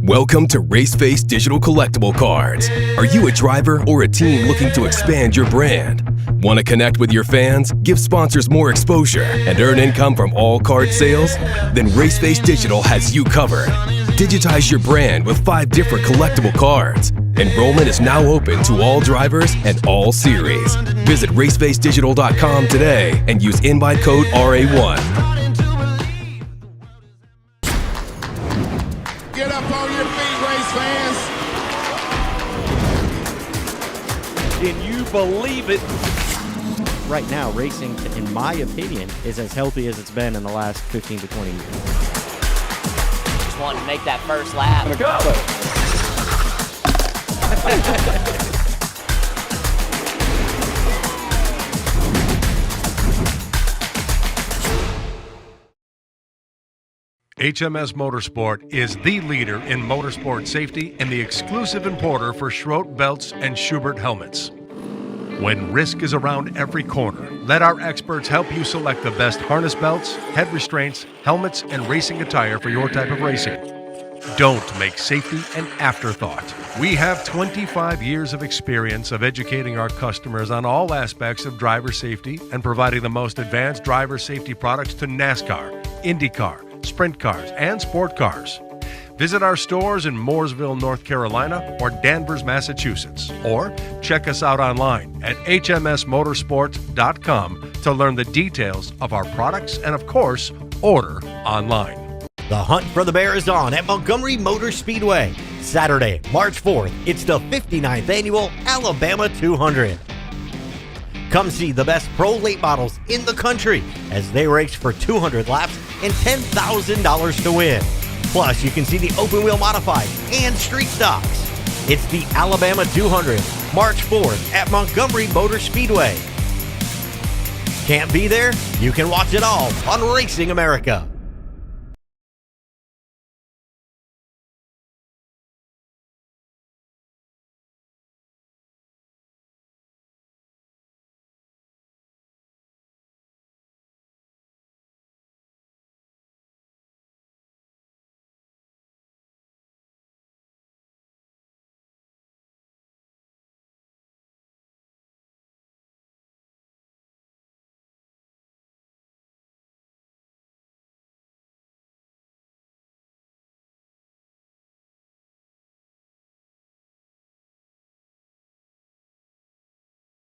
Welcome to Raceface Digital Collectible Cards. Are you a driver or a team looking to expand your brand? Want to connect with your fans, give sponsors more exposure, and earn income from all card sales? Then Raceface Digital has you covered. Digitize your brand with 5 different collectible cards. Enrollment is now open to all drivers and all series. Visit racefacedigital.com today and use invite code RA1. Get up on your feet, race fans. Can you believe it? Right now, racing, in my opinion, is as healthy as it's been in the last 15 to 20 years. Just wanting to make that first lap. HMS Motorsport is the leader in motorsport safety and the exclusive importer for Schroth belts and Schubert helmets. When risk is around every corner, let our experts help you select the best harness belts, head restraints, helmets, and racing attire for your type of racing. Don't make safety an afterthought. We have 25 years of experience of educating our customers on all aspects of driver safety and providing the most advanced driver safety products to NASCAR, IndyCar, sprint cars, and sport cars. Visit our stores in Mooresville, North Carolina, or Danvers, Massachusetts, or check us out online at hmsmotorsport.com to learn the details of our products and, of course, order online. The hunt for the bear is on at Montgomery Motor Speedway. Saturday, March 4th, it's the 59th annual Alabama 200. Come see the best pro late models in the country as they race for 200 laps and $10,000 to win. Plus, you can see the open wheel modified and street stocks. It's the Alabama 200, March 4th at Montgomery Motor Speedway. Can't be there? You can watch it all on Racing America.